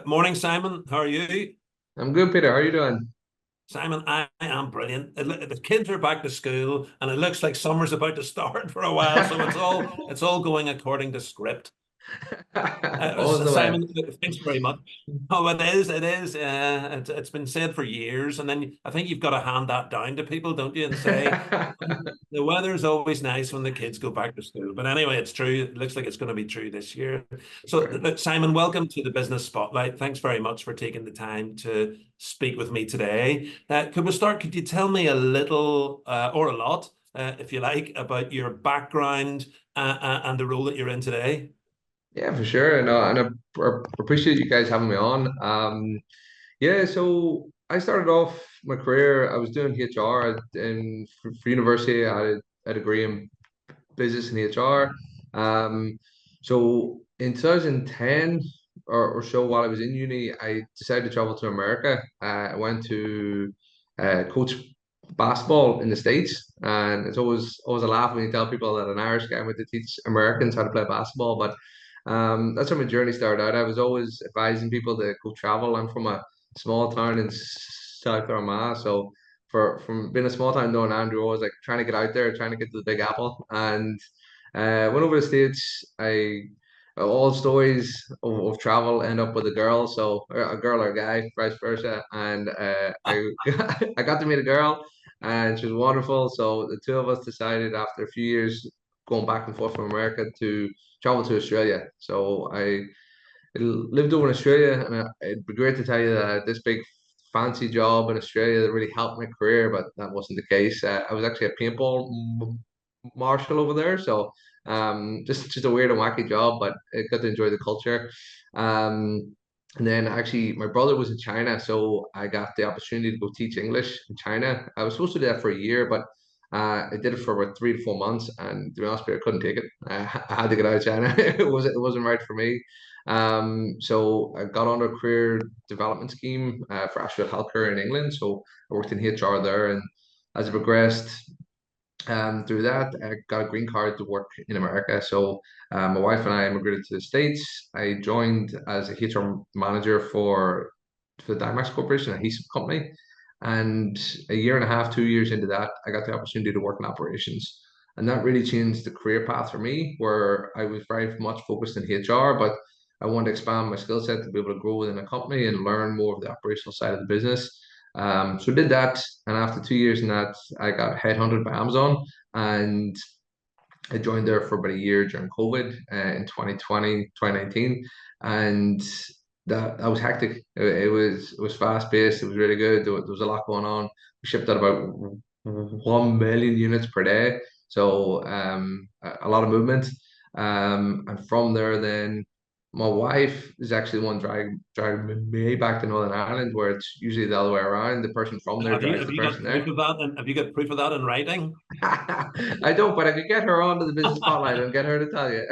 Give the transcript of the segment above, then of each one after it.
Morning, Simon. How are you? I'm good, Peter. How are you doing? Simon, I am brilliant. The kids are back to school, and it looks like summer's about to start for a while. So it's all going according to script. Always the way. Simon, thanks very much. Oh, it is. It is. It's been said for years, and then I think you've got to hand that down to people, don't you? And say the weather's always nice when the kids go back to school. But anyway, it's true. It looks like it's going to be true this year. So, Great. look, Simon, welcome to the Business Spotlight. Thanks very much for taking the time to speak with me today. Could we start? Could you tell me a little or a lot, if you like, about your background and the role that you're in today? Yeah, for sure. And I appreciate you guys having me on. Yeah, so I started off my career. I was doing HR for university. I had a degree in business and HR. Um, so in 2010 or so, while I was in uni, I decided to travel to America. I went to coach basketball in the States, and it's always a laugh when you tell people that an Irish guy went to teach Americans how to play basketball. But that's how my journey started out. I was always advising people to go travel. I'm from a small town in South Armagh, so from being a small town known Andrew, I was like trying to get out there, trying to get to the Big Apple, and went over the States. I all stories of travel end up with a girl, so a girl or a guy, vice versa. And I got to meet a girl, and she was wonderful. So the two of us decided after a few years going back and forth from America to travel to Australia. So I lived over in Australia, and it'd be great to tell you that this big fancy job in Australia that really helped my career, but that wasn't the case. I was actually a paintball marshal over there, so just a weird and wacky job, but I got to enjoy the culture. And then actually, my brother was in China, so I got the opportunity to go teach English in China. I was supposed to do that for a year, but I did it for about 3 to 4 months, and to be honest, with you, I couldn't take it. I had to get out of China. It wasn't right for me. So I got on a career development scheme for Ashfield Healthcare in England. So I worked in HR there, and as I progressed through that, I got a green card to work in America. So my wife and I immigrated to the States. I joined as a HR manager for the Dymax Corporation, a adhesive company. And a year and a half, 2 years into that, I got the opportunity to work in operations. And that really changed the career path for me, where I was very much focused in HR, but I wanted to expand my skill set to be able to grow within a company and learn more of the operational side of the business. So I did that, and after 2 years in that, I got headhunted by Amazon, and I joined there for about a year during COVID in 2020, 2019, and that was hectic. It was fast paced. It was really good. There was a lot going on. We shipped out about 1 million units per day, so a lot of movement. And from there, then my wife is actually the one driving me back to Northern Ireland, where it's usually the other way around. The person from there Have you drives have the you got person proof there. of that? And have you got proof of that in writing? I don't, but I could get her onto the business spotlight and get her to tell you.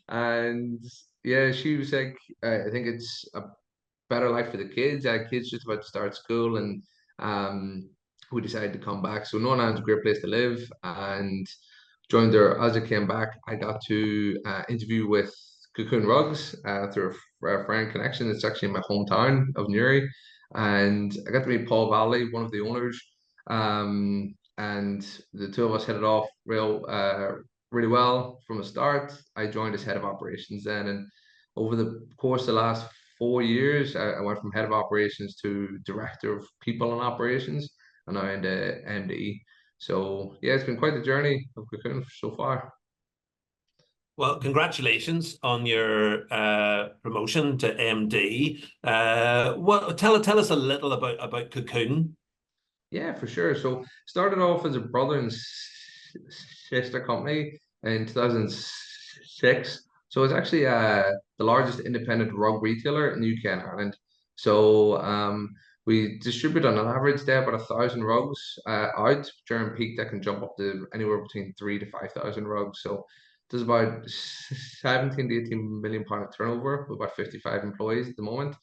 And yeah, she was like, I think it's a better life for the kids. Kids just about to start school, and um, we decided to come back. So Northern Ireland's a great place to live, and joined her as I came back. I got to interview with Kukoon Rugs through a friend connection. It's actually in my hometown of Newry, and I got to meet Paul Valley, one of the owners. And the two of us hit it off really well from the start. I joined as head of operations then, and over the course of the last 4 years, I went from head of operations to director of people and operations, and now into MD. So yeah, it's been quite the journey of Cocoon so far. Well, congratulations on your promotion to MD. Tell us a little about Cocoon. Yeah, for sure. So started off as a brother and sister company in 2006. So it's actually the largest independent rug retailer in the UK and Ireland. So we distribute on an average day about 1,000 rugs out during peak that can jump up to anywhere between 3 to 5,000 rugs. So there's about 17 to 18 million pound of turnover with about 55 employees at the moment.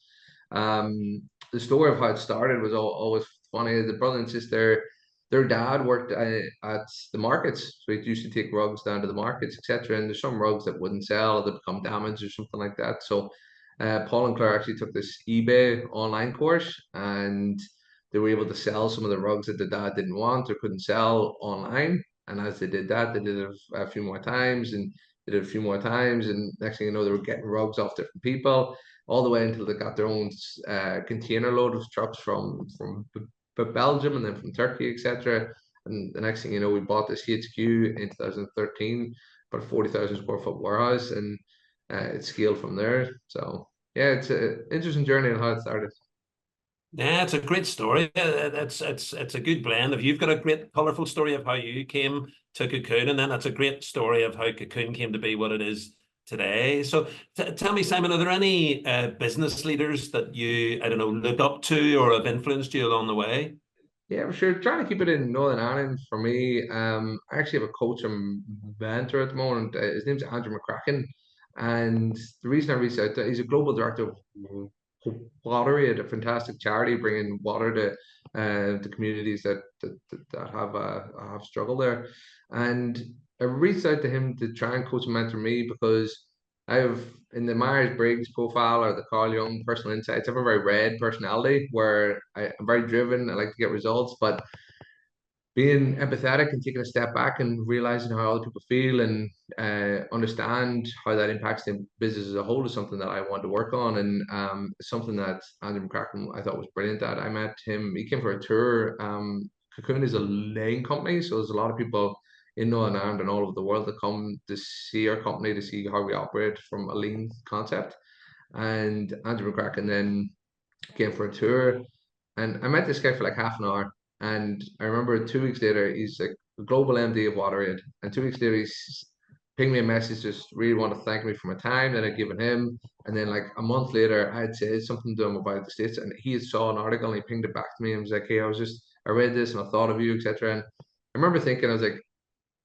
The story of how it started was always funny. The brother and sister, their dad worked at the markets, so he used to take rugs down to the markets, etc. And there's some rugs that wouldn't sell, or they become damaged or something like that. So Paul and Claire actually took this eBay online course, and they were able to sell some of the rugs that the dad didn't want or couldn't sell online. And as they did that, they did it a few more times, and they did it a few more times, and next thing you know, they were getting rugs off different people, all the way until they got their own container load of trucks from Belgium and then from Turkey, etc. And the next thing you know, we bought this HQ in 2013, about a 40,000 square foot warehouse, and it scaled from there. So yeah, it's an interesting journey on how it started. Yeah, it's a great story. It's a good blend. If you've got a great, colourful story of how you came to Cocoon, and then that's a great story of how Cocoon came to be what it is today. So, tell me, Simon, are there any business leaders that you, I don't know, look up to or have influenced you along the way? Yeah, for sure. Trying to keep it in Northern Ireland for me. I actually have a coach and mentor at the moment. His name's Andrew McCracken, and the reason I reached out to, he's a global director of Water, a fantastic charity bringing water to the communities that have struggled there. And I reached out to him to try and coach and mentor me because I have in the Myers Briggs profile or the Carl Jung personal insights, I have a very red personality where I'm very driven. I like to get results, but being empathetic and taking a step back and realizing how other people feel and understand how that impacts the business as a whole is something that I want to work on, and something that Andrew McCracken I thought was brilliant at. I met him, he came for a tour. Cocoon is a lane company, so there's a lot of people in Northern Ireland and all over the world that come to see our company, to see how we operate from a lean concept. And Andrew McCracken then came for a tour, and I met this guy for like half an hour. And I remember 2 weeks later, he's like the global MD of WaterAid. And 2 weeks later, he's pinged me a message, just really want to thank me for my time that I'd given him. And then like a month later, I had said something to him about the States, and he had saw an article and he pinged it back to me and was like, "Hey, I read this and I thought of you, etc." And I remember thinking, I was like,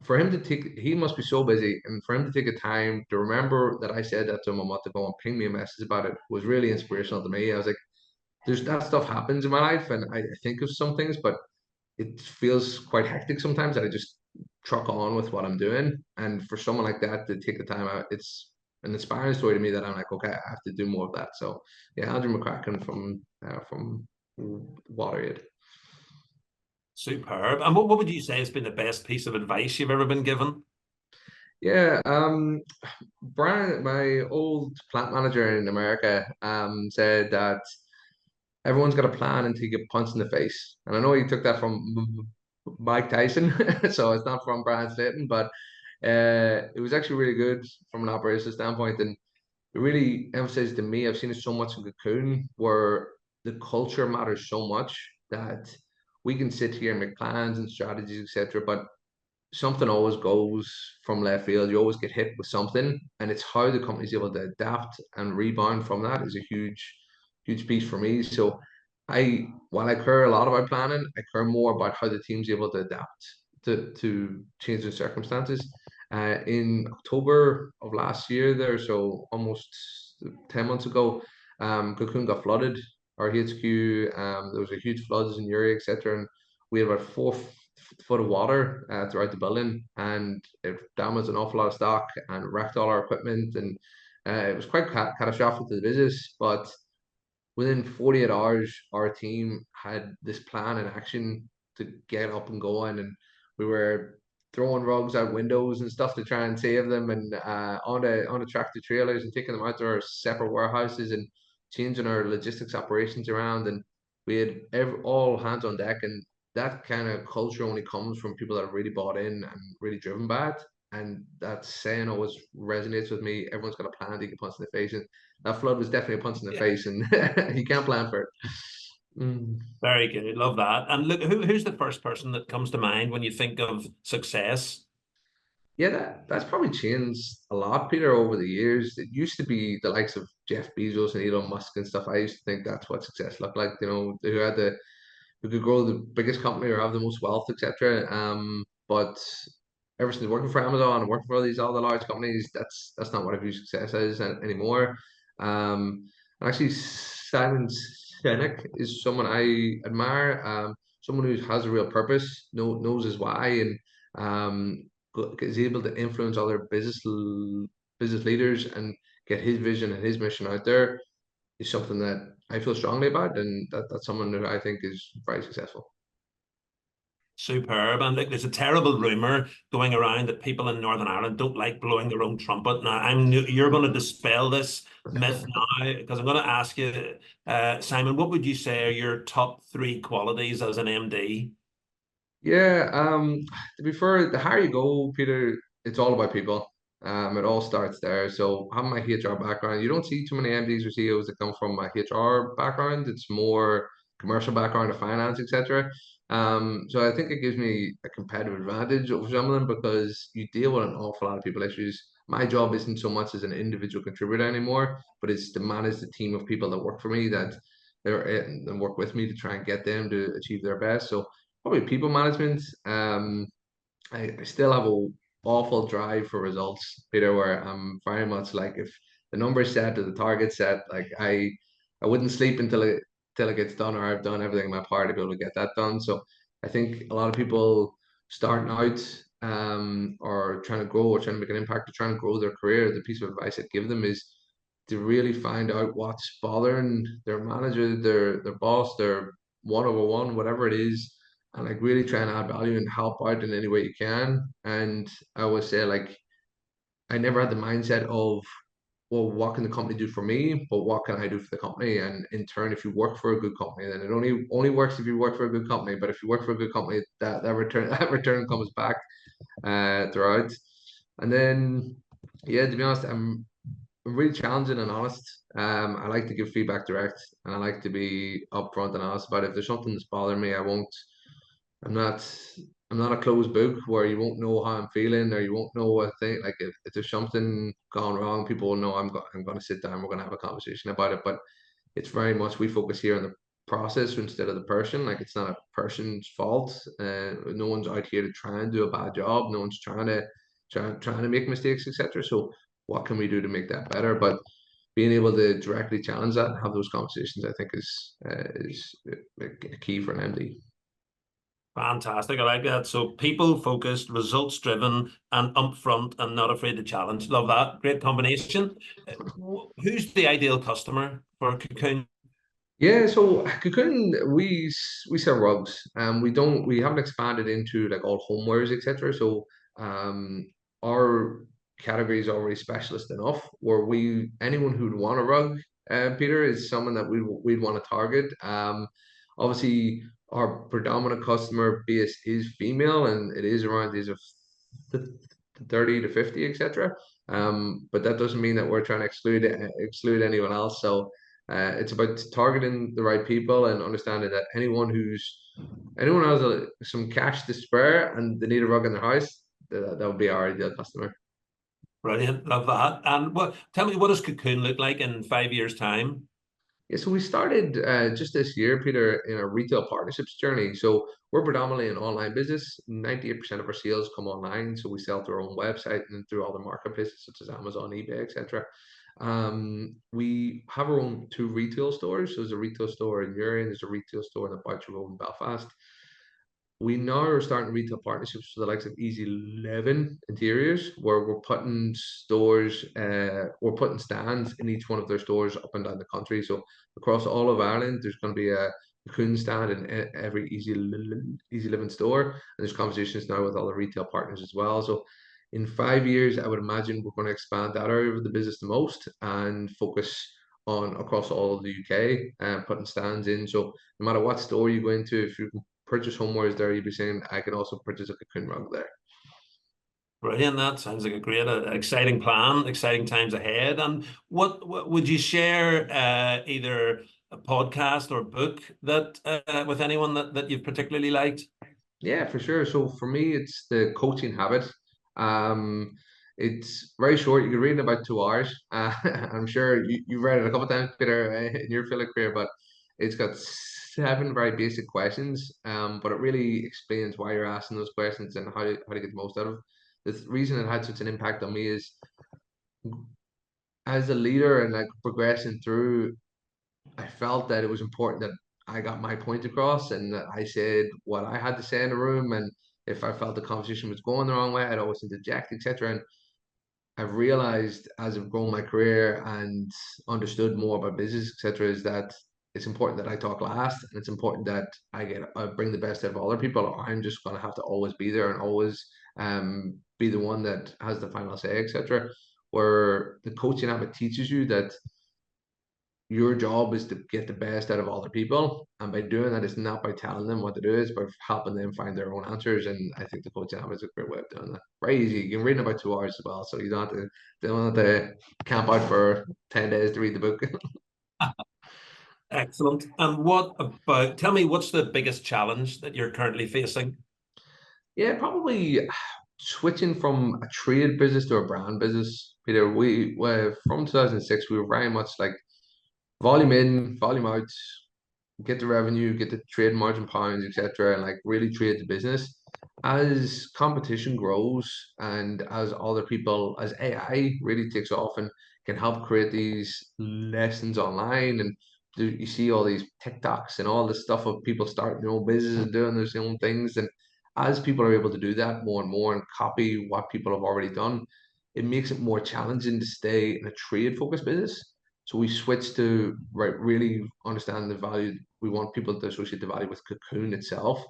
for him to take, he must be so busy, and for him to take a time to remember that I said that to him a month ago and ping me a message about it was really inspirational to me. I was like, there's that stuff happens in my life, and I think of some things, but it feels quite hectic sometimes that I just truck on with what I'm doing. And for someone like that to take the time out, it's an inspiring story to me that I'm like, okay, I have to do more of that. So yeah, Andrew McCracken from WaterAid. Superb. And what would you say has been the best piece of advice you've ever been given? Yeah, Brian, my old plant manager in America, said that everyone's got a plan until you get punched in the face. And I know he took that from Mike Tyson, so it's not from Brian Slayton, but it was actually really good from an operations standpoint. And it really emphasized to me, I've seen it so much in Cocoon, where the culture matters so much that we can sit here and make plans and strategies, etc. But something always goes from left field. You always get hit with something, and it's how the company's able to adapt and rebound from that is a huge piece for me. So, while I care a lot about planning, I care more about how the team's able to adapt to changing circumstances. In October of last year, there, so almost 10 months ago, Cocoon got flooded. Our HQ, there was a huge floods in Uri, etc., and we had about 4 foot of water throughout the building, and it damaged an awful lot of stock and wrecked all our equipment, and it was quite catastrophic to the business. But within 48 hours, our team had this plan in action to get up and going, and we were throwing rugs out windows and stuff to try and save them, and on the tractor trailers and taking them out to our separate warehouses and changing our logistics operations around, and we had all hands on deck, and that kind of culture only comes from people that are really bought in and really driven by it. And that saying always resonates with me. Everyone's got a plan to get punched in the face, and that flood was definitely a punch in the Yeah. face, and you can't plan for it. Mm. Very good. Love that. And look, who's the first person that comes to mind when you think of success? Yeah, that's probably changed a lot, Peter, over the years. It used to be the likes of Jeff Bezos and Elon Musk and stuff. I used to think that's what success looked like, who had who could grow the biggest company or have the most wealth, etc. But ever since working for Amazon and working for all these other large companies, that's not what I view success as anymore. And actually, Simon Sinek is someone I admire. Someone who has a real purpose, knows his why, and is able to influence other business leaders and get his vision and his mission out there is something that I feel strongly about, and that's someone that I think is very successful. Superb. And like, there's a terrible rumor going around that people in Northern Ireland don't like blowing their own trumpet. Now, you're going to dispel this myth now because I'm going to ask you, Simon, what would you say are your top three qualities as an MD? Yeah, to be fair, the higher you go, Peter, it's all about people. It all starts there. So having my HR background, you don't see too many MDs or CEOs that come from a HR background. It's more commercial background or finance, etc. So I think it gives me a competitive advantage over some of them because you deal with an awful lot of people issues. My job isn't so much as an individual contributor anymore, but it's to manage the team of people that work for me that they're and work with me to try and get them to achieve their best. So probably people management. I still have a awful drive for results, Peter, where I'm very much like if the number's set or the target's set, like I wouldn't sleep until it gets done or I've done everything in my power to be able to get that done. So I think a lot of people starting out or trying to grow or trying to make an impact or trying to grow their career, the piece of advice I'd give them is to really find out what's bothering their manager, their boss, their one over one, whatever it is, and like really try and add value and help out in any way you can. And I always say like I never had the mindset of, well, what can the company do for me, but what can I do for the company? And in turn, if you work for a good company, then it only works if you work for a good company. But if you work for a good company, that return that return comes back throughout. And then yeah, to be honest, I'm really challenging and honest. I like to give feedback direct, and I like to be upfront and honest about it. If there's something that's bothering me, I won't. I'm not. I'm not a closed book where you won't know how I'm feeling or you won't know what I think. Like if there's something gone wrong, people will know I'm going to sit down. We're going to have a conversation about it. But it's very much we focus here on the process instead of the person. Like it's not a person's fault. No one's out here to try and do a bad job. No one's trying to make mistakes, etc. So what can we do to make that better? But being able to directly challenge that and have those conversations, I think, is a key for an MD. Fantastic. I like that. So people focused, results driven, and upfront and not afraid to challenge. Love that. Great combination. Who's the ideal customer for Cocoon? Yeah, so Kukoon, we sell rugs. We haven't expanded into like all homewares, etc. So um our category is already specialist enough where we anyone who'd want a rug, Peter, is someone that we'd want to target. Obviously our predominant customer base is female and it is around the age of 30 to 50, etc. But that doesn't mean that we're trying to exclude anyone else. So it's about targeting the right people and understanding that anyone who has some cash to spare and they need a rug in their house, that would be our ideal customer. Brilliant. Love that. And tell me, what does Cocoon look like in 5 years' time? Yeah, so we started just this year, Peter, in a retail partnerships journey. So we're predominantly an online business. 98% of our sales come online. So we sell through our own website and through other marketplaces such as Amazon, eBay, etc. We have our own two retail stores. So there's a retail store in Urian, there's a retail store in the Boucher Road in Belfast. We now are starting retail partnerships with the likes of Easy Living Interiors, where we're putting stands in each one of their stores up and down the country. So across all of Ireland, there's going to be a Kukoon stand in every Easy Living store, and there's conversations now with other retail partners as well. So in 5 years, I would imagine we're going to expand that area of the business the most and focus on across all of the UK and putting stands in. So no matter what store you go into, if you purchase homewares there, you'd be saying I can also purchase a Kukoon rug there. Brilliant. That sounds like a great, exciting plan, exciting times ahead. And what would you share, either a podcast or book that with anyone that you've particularly liked? Yeah, for sure. So for me, it's the coaching habit. Um, it's very short. You can read in about 2 hours. I'm sure you've read it a couple of times, Peter, in your field of career, but it's got seven very basic questions. But it really explains why you're asking those questions and how to get the most out of it. The reason it had such an impact on me is as a leader and like progressing through I felt that it was important that I got my point across and that I said what I had to say in the room. And if I felt the conversation was going the wrong way, I'd always interject, etc. And I've realized as I've grown my career and understood more about business, etc., is that it's important that I talk last, and it's important that I bring the best out of other people, or I'm just gonna have to always be there and always be the one that has the final say, etc. Where the coaching habit teaches you that your job is to get the best out of other people. And by doing that, it's not by telling them what to do, it's by helping them find their own answers. And I think the coaching app is a great way of doing that. Very easy. You can read in about 2 hours as well. So you don't have to camp out for 10 days to read the book. Excellent. And what about, tell me, what's the biggest challenge that you're currently facing? Yeah, probably switching from a trade business to a brand business. Peter, we were from 2006, we were very much like volume in, volume out, get the revenue, get the trade margin pounds, etc., and like really trade the business. As competition grows and as other people, as AI really takes off and can help create these lessons online, and you see all these TikToks and all this stuff of people starting their own business and doing their own things. And as people are able to do that more and more and copy what people have already done, it makes it more challenging to stay in a trade focused business. So we switched to really understand the value. We want people to associate the value with Kukoon itself.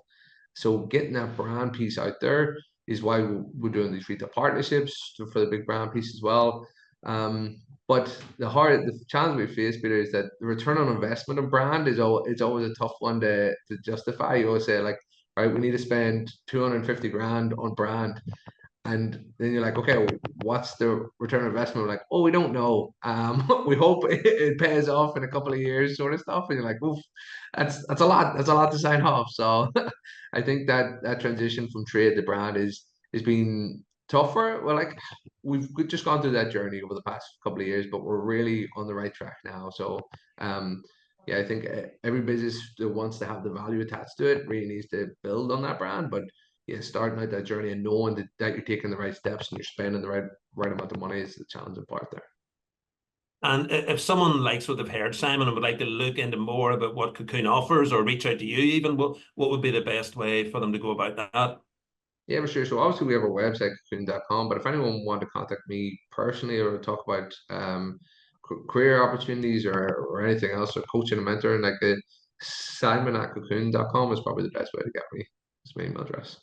So getting that brand piece out there is why we're doing these retail partnerships for the big brand piece as well. Um, but the challenge we face, Peter, is that the return on investment of brand it's always a tough one to justify. You always say like, right, we need to spend 250 grand on brand, and then you're like, okay, what's the return on investment? We're like, oh, we don't know. We hope it pays off in a couple of years, sort of stuff. And you're like, oof, that's a lot. That's a lot to sign off. So I think that transition from trade to brand is being tougher. Well, like we've just gone through that journey over the past couple of years, but we're really on the right track now. So yeah, I think every business that wants to have the value attached to it really needs to build on that brand, but yeah, starting out that journey and knowing that you're taking the right steps and you're spending the right amount of money is the challenging part there. And if someone likes what they've heard, Simon, and would like to look into more about what Cocoon offers or reach out to you even, what would be the best way for them to go about that? Yeah, for sure. So obviously we have our website, cocoon.com, but if anyone wanted to contact me personally or talk about career opportunities or anything else or coaching and mentoring, like the Simon at cocoon.com is probably the best way to get me. It's my email address.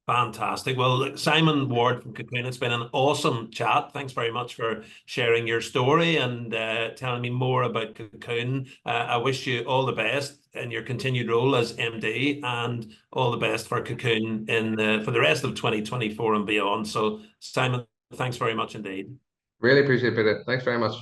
Fantastic. Well, look, Simon Ward from Cocoon, it's been an awesome chat. Thanks very much for sharing your story and telling me more about Cocoon. I wish you all the best in your continued role as MD and all the best for Cocoon for the rest of 2024 and beyond. So, Simon, thanks very much indeed. Really appreciate it. Thanks very much.